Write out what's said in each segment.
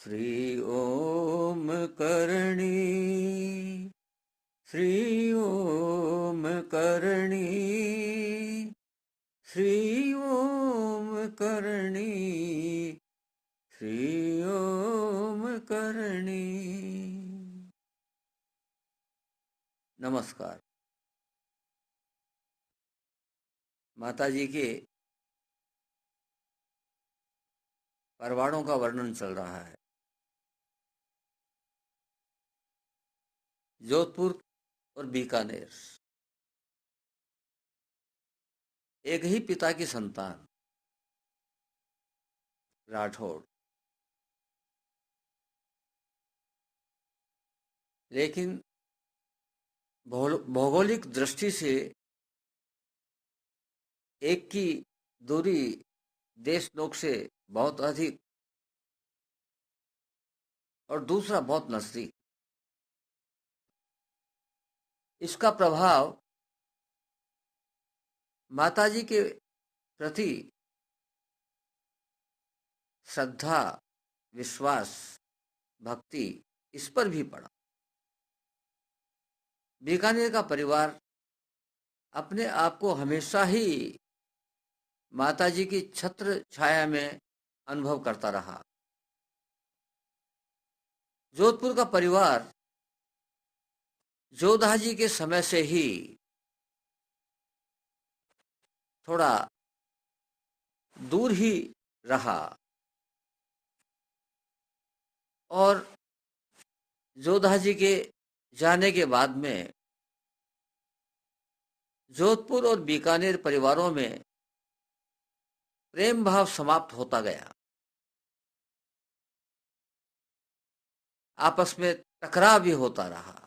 श्री ओम करणी, श्री ओम करणी, श्री ओम करणी, श्री ओम करणी। नमस्कार। माताजी के परवाणों का वर्णन चल रहा है। जोधपुर और बीकानेर एक ही पिता की संतान राठौड़, लेकिन भौगोलिक दृष्टि से एक की दूरी देश लोक से बहुत अधिक और दूसरा बहुत नजदीक। इसका प्रभाव माताजी के प्रति श्रद्धा, विश्वास, भक्ति इस पर भी पड़ा। बीकानेर का परिवार अपने आप को हमेशा ही माताजी की छत्र छाया में अनुभव करता रहा। जोधपुर का परिवार जोधा जी के समय से ही थोड़ा दूर ही रहा और जोधा जी के जाने के बाद में जोधपुर और बीकानेर परिवारों में प्रेम भाव समाप्त होता गया। आपस में टकराव भी होता रहा।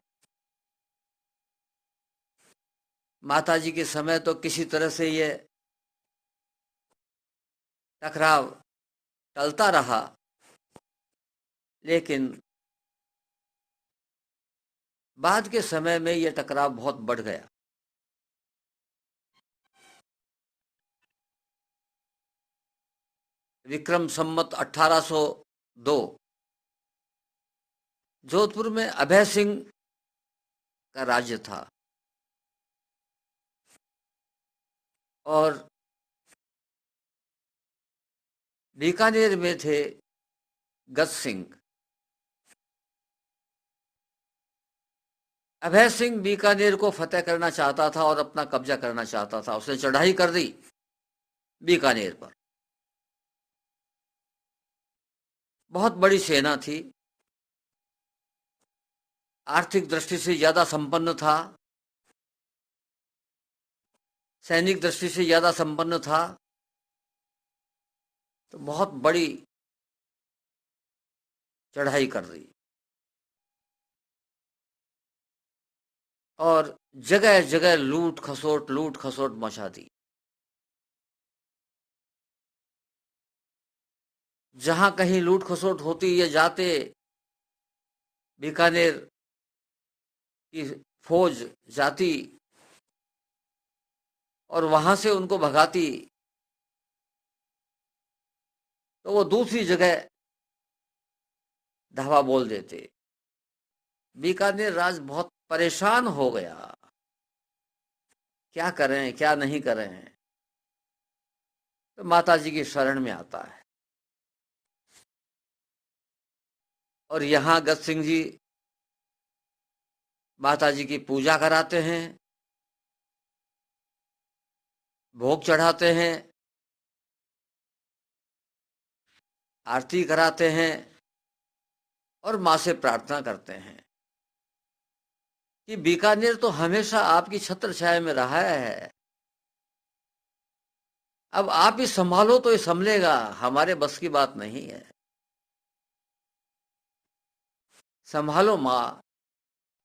माताजी के समय तो किसी तरह से ये टकराव टलता रहा, लेकिन बाद के समय में यह टकराव बहुत बढ़ गया। विक्रम संवत 1802 जोधपुर में अभय सिंह का राज्य था और बीकानेर में थे गज सिंह। अभय सिंह बीकानेर को फतेह करना चाहता था और अपना कब्जा करना चाहता था। उसने चढ़ाई कर दी बीकानेर पर। बहुत बड़ी सेना थी, आर्थिक दृष्टि से ज्यादा संपन्न था, सैनिक दृष्टि से ज्यादा संपन्न था, तो बहुत बड़ी चढ़ाई कर दी और जगह जगह लूट खसोट मचा दी। जहां कहीं लूट खसोट होती, ये जाते बीकानेर की फौज जाती और वहां से उनको भगाती, तो वो दूसरी जगह धावा बोल देते। बीकानेर राज बहुत परेशान हो गया, क्या करें क्या नहीं करें। तो माताजी की शरण में आता है और यहाँ गज सिंह जी माताजी की पूजा कराते हैं, भोग चढ़ाते हैं, आरती कराते हैं और मां से प्रार्थना करते हैं कि बीकानेर तो हमेशा आपकी छत्र छाया में रहा है, अब आप ही संभालो तो ये संभलेगा, हमारे बस की बात नहीं है। संभालो मां,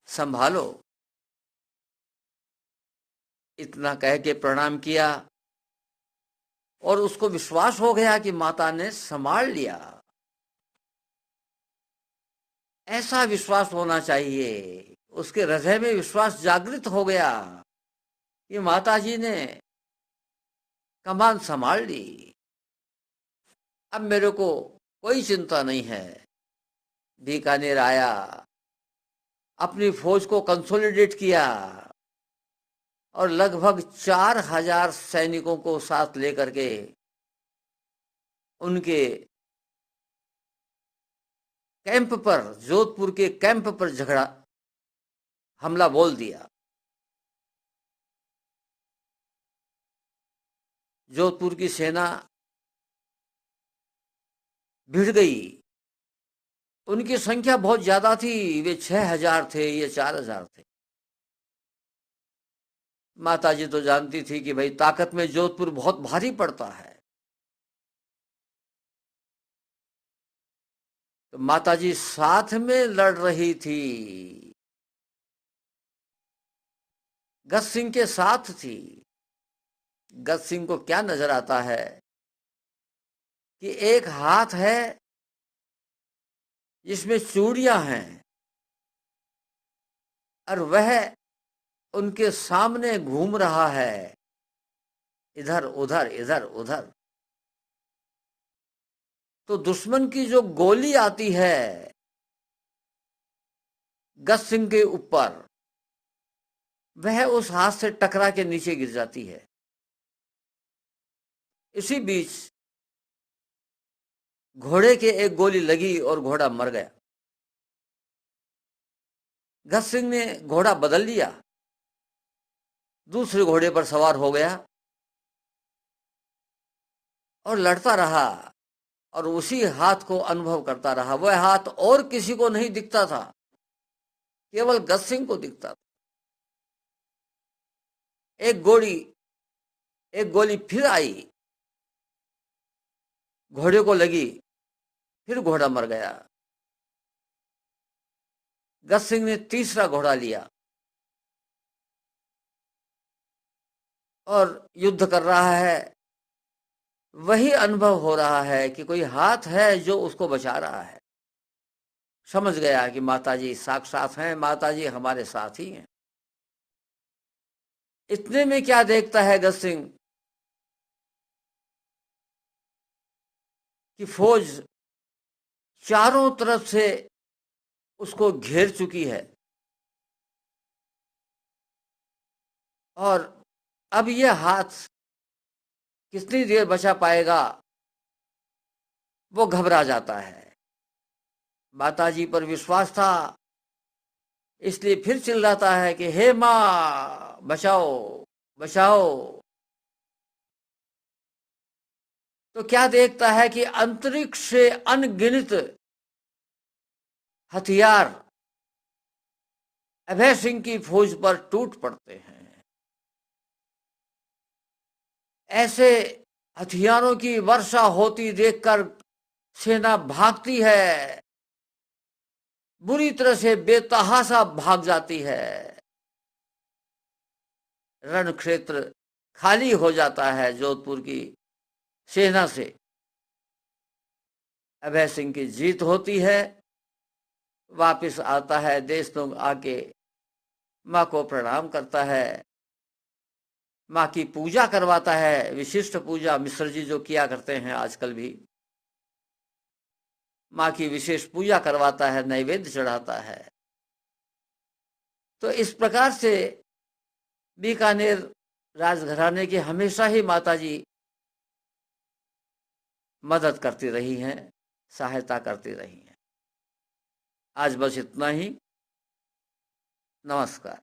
संभालो। इतना कह के प्रणाम किया और उसको विश्वास हो गया कि माता ने संभाल लिया। ऐसा विश्वास होना चाहिए। उसके हृदय में विश्वास जागृत हो गया कि माताजी ने कमान संभाल ली, अब मेरे को कोई चिंता नहीं है, बीकानेर आया, अपनी फौज को कंसोलिडेट किया और लगभग 4000 सैनिकों को साथ लेकर के उनके कैंप पर, जोधपुर के कैंप पर झगड़ा हमला बोल दिया। जोधपुर की सेना भिड़ गई। उनकी संख्या बहुत ज्यादा थी, वे 6000 थे, ये 4000 थे। माताजी तो जानती थी कि भाई ताकत में जोधपुर बहुत भारी पड़ता है। तो माताजी साथ में लड़ रही थी, गज सिंह के साथ थी। गज सिंह को क्या नजर आता है कि एक हाथ है जिसमें चूड़ियां हैं और वह उनके सामने घूम रहा है, इधर उधर इधर उधर। तो दुश्मन की जो गोली आती है गज सिंह के ऊपर, वह उस हाथ से टकरा के नीचे गिर जाती है। इसी बीच घोड़े के एक गोली लगी और घोड़ा मर गया। गज सिंह ने घोड़ा बदल लिया, दूसरे घोड़े पर सवार हो गया और लड़ता रहा और उसी हाथ को अनुभव करता रहा। वह हाथ और किसी को नहीं दिखता था, केवल गज सिंह को दिखता था। एक गोली फिर आई, घोड़े को लगी, फिर घोड़ा मर गया। गज सिंह ने तीसरा घोड़ा लिया और युद्ध कर रहा है। वही अनुभव हो रहा है कि कोई हाथ है जो उसको बचा रहा है। समझ गया कि माताजी साक्षात हैं, माताजी हमारे साथ ही हैं। इतने में क्या देखता है गज सिंह कि फौज चारों तरफ से उसको घेर चुकी है और अब यह हाथ कितनी देर बचा पाएगा, वो घबरा जाता है। माताजी पर विश्वास था, इसलिए फिर चिल्लाता है कि हे माँ बचाओ बचाओ। तो क्या देखता है कि अंतरिक्ष से अनगिनत हथियार अभय सिंह की फौज पर टूट पड़ते हैं। ऐसे हथियारों की वर्षा होती देखकर सेना भागती है, बुरी तरह से बेतहाशा भाग जाती है। रण क्षेत्र खाली हो जाता है जोधपुर की सेना से। अभय सिंह की जीत होती है, वापस आता है, देशनोक आके माँ को प्रणाम करता है, माँ की पूजा करवाता है, विशिष्ट पूजा मिश्र जी जो किया करते हैं आजकल भी। माँ की विशेष पूजा करवाता है, नैवेद्य चढ़ाता है। तो इस प्रकार से बीकानेर राजघराने की हमेशा ही माताजी मदद करती रही हैं, सहायता करती रही हैं। आज बस इतना ही। नमस्कार।